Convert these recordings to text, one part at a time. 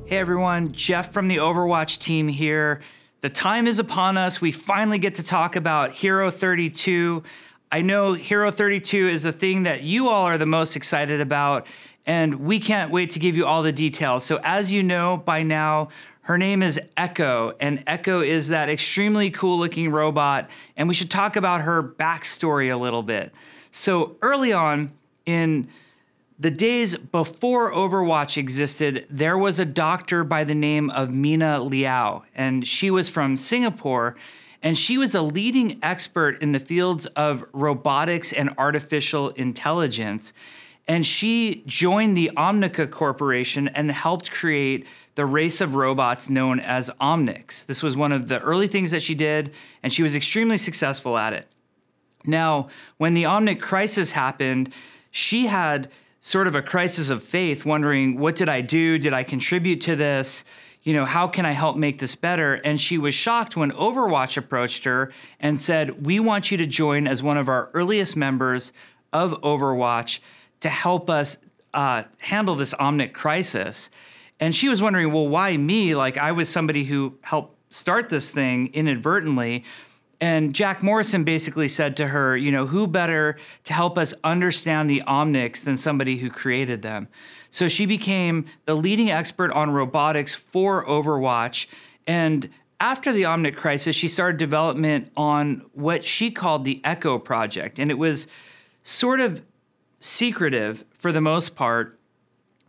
Hey everyone, Jeff from the Overwatch team here. The time is upon us. We finally get to talk about Hero 32. I know Hero 32 is the thing that you all are the most excited about, and we can't wait to give you all the details. So as you know by now, her name is Echo, and Echo is that extremely cool looking robot, and we should talk about her backstory a little bit. So early on in the days before Overwatch existed, there was a doctor by the name of Mina Liao, and she was from Singapore, and she was a leading expert in the fields of robotics and artificial intelligence. And she joined the Omnica Corporation and helped create the race of robots known as Omnics. This was one of the early things that she did, and she was extremely successful at it. Now, when the Omnic crisis happened, she had sort of a crisis of faith, wondering, what did I do? Did I contribute to this? You know, how can I help make this better? And she was shocked when Overwatch approached her and said, we want you to join as one of our earliest members of Overwatch to help us handle this Omnic crisis. And she was wondering, well, why me? Like, I was somebody who helped start this thing inadvertently. And Jack Morrison basically said to her, you know, who better to help us understand the Omnics than somebody who created them? So she became the leading expert on robotics for Overwatch. And after the Omnic crisis, she started development on what she called the Echo project. And it was sort of secretive for the most part,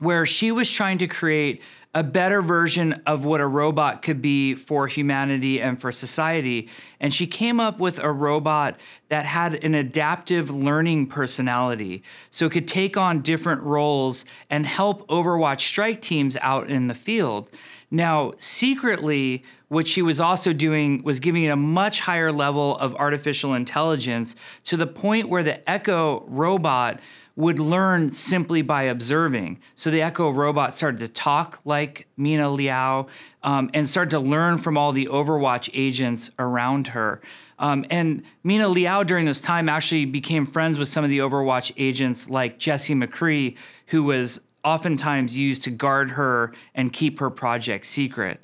where she was trying to create a better version of what a robot could be for humanity and for society. And she came up with a robot that had an adaptive learning personality, so it could take on different roles and help Overwatch strike teams out in the field. Now, secretly, what she was also doing was giving it a much higher level of artificial intelligence, to the point where the Echo robot would learn simply by observing. So the Echo robot started to talk like Mina Liao and started to learn from all the Overwatch agents around her. And Mina Liao during this time actually became friends with some of the Overwatch agents like Jesse McCree, who was oftentimes used to guard her and keep her project secret.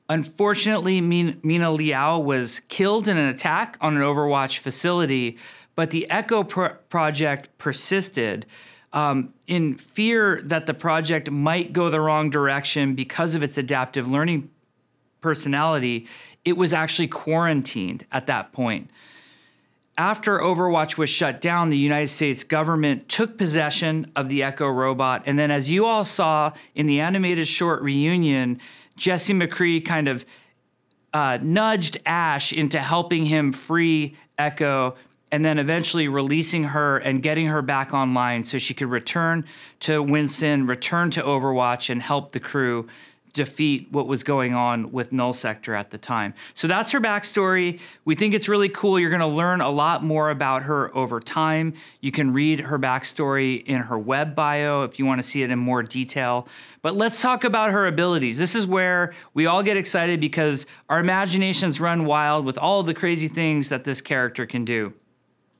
Unfortunately, Mina Liao was killed in an attack on an Overwatch facility, but the Echo project persisted. In fear that the project might go the wrong direction because of its adaptive learning personality, it was actually quarantined at that point. After Overwatch was shut down, the United States government took possession of the Echo robot. And then, as you all saw in the animated short Reunion, Jesse McCree kind of nudged Ash into helping him free Echo, and then eventually releasing her and getting her back online so she could return to Winston, return to Overwatch, and help the crew defeat what was going on with Null Sector at the time. So that's her backstory. We think it's really cool. You're gonna learn a lot more about her over time. You can read her backstory in her web bio if you wanna see it in more detail. But let's talk about her abilities. This is where we all get excited because our imaginations run wild with all of the crazy things that this character can do.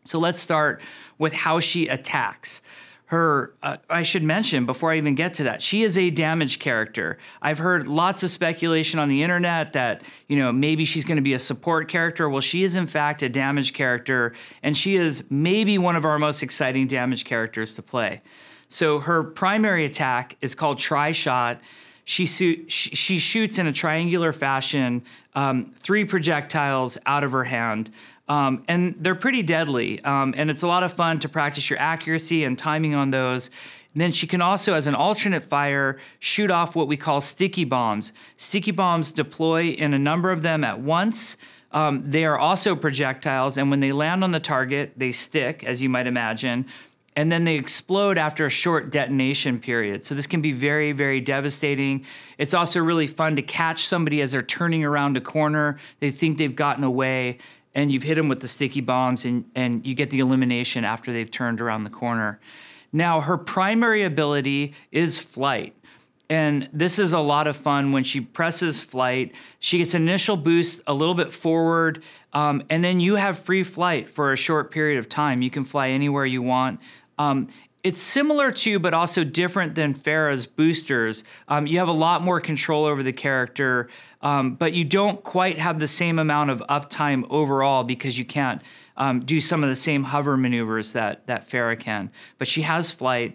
So let's start with how she attacks. Her, I should mention before I even get to that, she is a damage character. I've heard lots of speculation on the internet that, you know, maybe she's going to be a support character. Well, she is in fact a damage character, and she is maybe one of our most exciting damage characters to play. So her primary attack is called Tri-Shot. She shoots in a triangular fashion 3 projectiles out of her hand. And they're pretty deadly, and it's a lot of fun to practice your accuracy and timing on those. And then she can also, as an alternate fire, shoot off what we call sticky bombs. Sticky bombs deploy in a number of them at once. They are also projectiles, and when they land on the target, they stick, as you might imagine, and then they explode after a short detonation period. So this can be very, very devastating. It's also really fun to catch somebody as they're turning around a corner. They think they've gotten away, and you've hit them with the sticky bombs, and you get the elimination after they've turned around the corner. Now, her primary ability is flight. And this is a lot of fun. When she presses flight, she gets an initial boost a little bit forward, and then you have free flight for a short period of time. You can fly anywhere you want. It's similar to, but also different than Pharah's boosters. You have a lot more control over the character, but you don't quite have the same amount of uptime overall because you can't do some of the same hover maneuvers that Pharah can. But she has flight.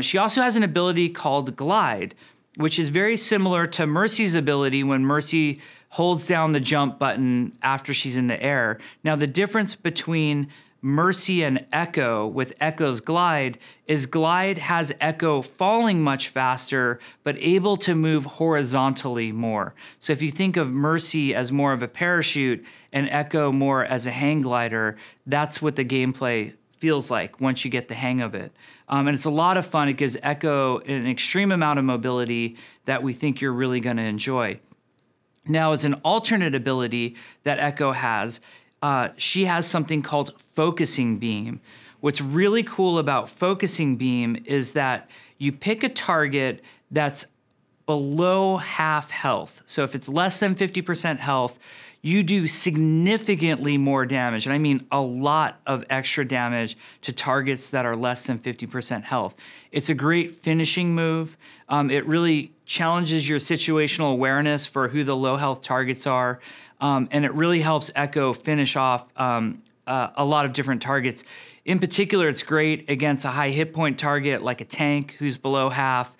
She also has an ability called Glide, which is very similar to Mercy's ability when Mercy holds down the jump button after she's in the air. Now, the difference between Mercy and Echo with Echo's Glide is Glide has Echo falling much faster, but able to move horizontally more. So if you think of Mercy as more of a parachute and Echo more as a hang glider, that's what the gameplay feels like once you get the hang of it. And it's a lot of fun. It gives Echo an extreme amount of mobility that we think you're really going to enjoy. Now, as an alternate ability that Echo has, she has something called Focusing Beam. What's really cool about Focusing Beam is that you pick a target that's below half health. So if it's less than 50% health, you do significantly more damage. And I mean a lot of extra damage to targets that are less than 50% health. It's a great finishing move. It really challenges your situational awareness for who the low health targets are. And it really helps Echo finish off a lot of different targets. In particular, it's great against a high hit point target like a tank who's below half,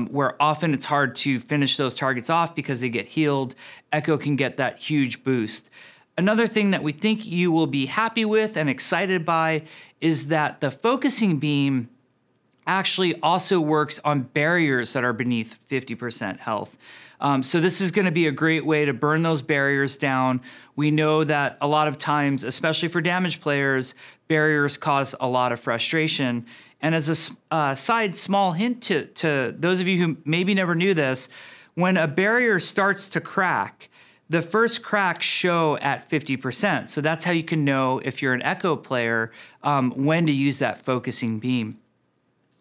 where often it's hard to finish those targets off because they get healed. Echo can get that huge boost. Another thing that we think you will be happy with and excited by is that the Focusing Beam actually also works on barriers that are beneath 50% health. So this is going to be a great way to burn those barriers down. We know that a lot of times, especially for damage players, barriers cause a lot of frustration. And as a side small hint to those of you who maybe never knew this, when a barrier starts to crack, the first cracks show at 50%. So that's how you can know if you're an Echo player when to use that Focusing Beam.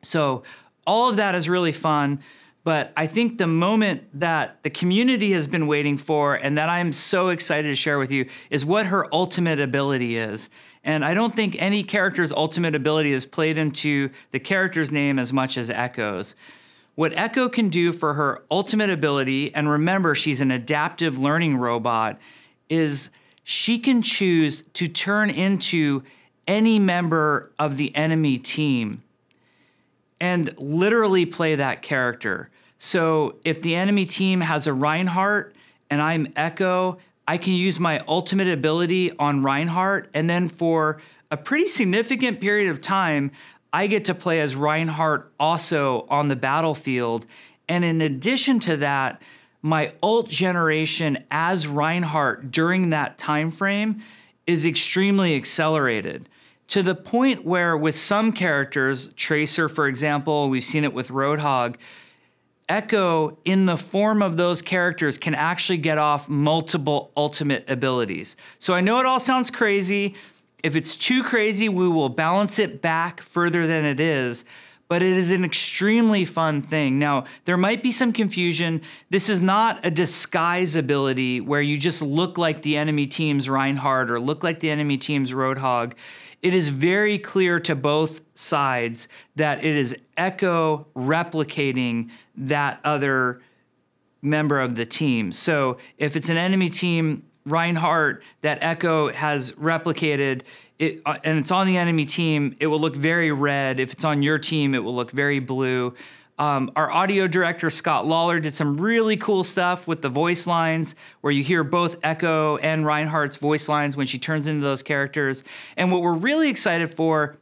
So all of that is really fun. But I think the moment that the community has been waiting for and that I'm so excited to share with you is what her ultimate ability is. And I don't think any character's ultimate ability is played into the character's name as much as Echo's. What Echo can do for her ultimate ability, and remember she's an adaptive learning robot, is she can choose to turn into any member of the enemy team and literally play that character. So if the enemy team has a Reinhardt and I'm Echo, I can use my ultimate ability on Reinhardt, and then for a pretty significant period of time, I get to play as Reinhardt also on the battlefield. And in addition to that, my ult generation as Reinhardt during that time frame is extremely accelerated, to the point where with some characters, Tracer, for example, we've seen it with Roadhog, Echo, in the form of those characters, can actually get off multiple ultimate abilities. So I know it all sounds crazy. If it's too crazy, we will balance it back further than it is, but it is an extremely fun thing. Now, there might be some confusion. This is not a disguise ability where you just look like the enemy team's Reinhardt or look like the enemy team's Roadhog. It is very clear to both sides that it is Echo replicating that other member of the team. So if it's an enemy team Reinhardt that Echo has replicated, and it's on the enemy team, it will look very red. If it's on your team, it will look very blue. Our audio director, Scott Lawler, did some really cool stuff with the voice lines where you hear both Echo and Reinhardt's voice lines when she turns into those characters. And what we're really excited for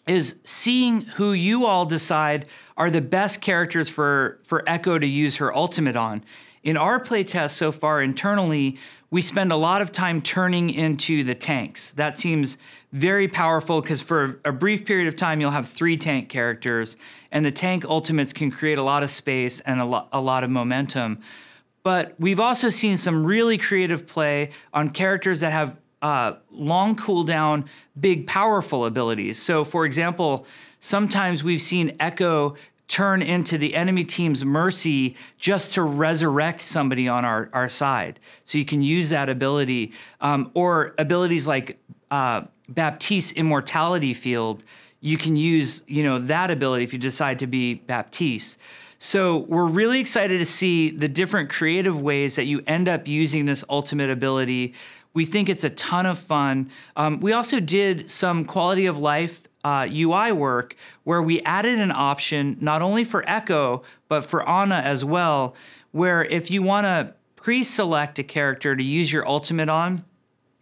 is seeing who you all decide are the best characters for Echo to use her ultimate on. In our playtest so far internally, we spend a lot of time turning into the tanks. That seems very powerful because for a brief period of time, you'll have 3 tank characters, and the tank ultimates can create a lot of space and a lot of momentum. But we've also seen some really creative play on characters that have long cooldown, big, powerful abilities. So for example, sometimes we've seen Echo turn into the enemy team's Mercy just to resurrect somebody on our side. So you can use that ability. Or abilities like Baptiste's Immortality Field. you can use, that ability if you decide to be Baptiste. So we're really excited to see the different creative ways that you end up using this ultimate ability. We think it's a ton of fun. We also did some quality of life UI work where we added an option not only for Echo, but for Anna as well, where if you want to pre-select a character to use your ultimate on,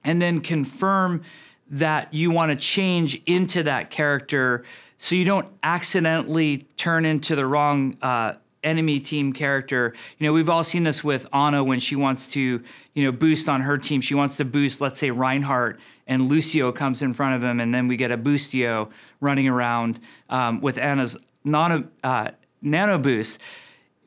and then confirm that you want to change into that character so you don't accidentally turn into the wrong enemy team character. We've all seen this with Anna when she wants to, boost on her team. She wants to boost, let's say, Reinhardt, and Lucio comes in front of him, and then we get a Boostio running around with Anna's nano boost.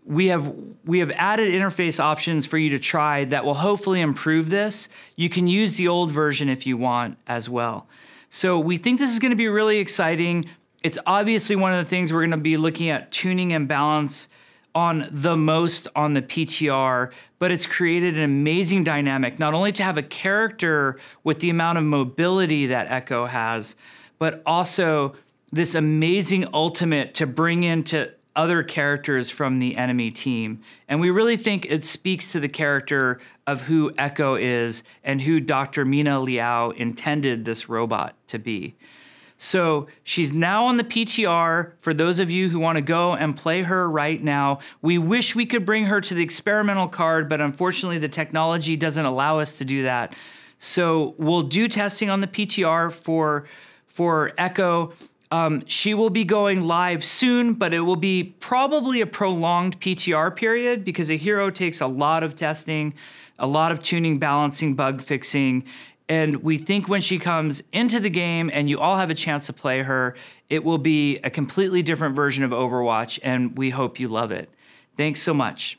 We have added interface options for you to try that will hopefully improve this. You can use the old version if you want as well. So we think this is going to be really exciting. It's obviously one of the things we're going to be looking at tuning and balance on the most on the PTR, but it's created an amazing dynamic, not only to have a character with the amount of mobility that Echo has, but also this amazing ultimate to bring into other characters from the enemy team. And we really think it speaks to the character of who Echo is and who Dr. Mina Liao intended this robot to be. So she's now on the PTR for those of you who want to go and play her right now. We wish we could bring her to the experimental card, but unfortunately the technology doesn't allow us to do that. So we'll do testing on the PTR for Echo. She will be going live soon, but it will be probably a prolonged PTR period because a hero takes a lot of testing, a lot of tuning, balancing, bug fixing. And we think when she comes into the game and you all have a chance to play her, it will be a completely different version of Overwatch, and we hope you love it. Thanks so much.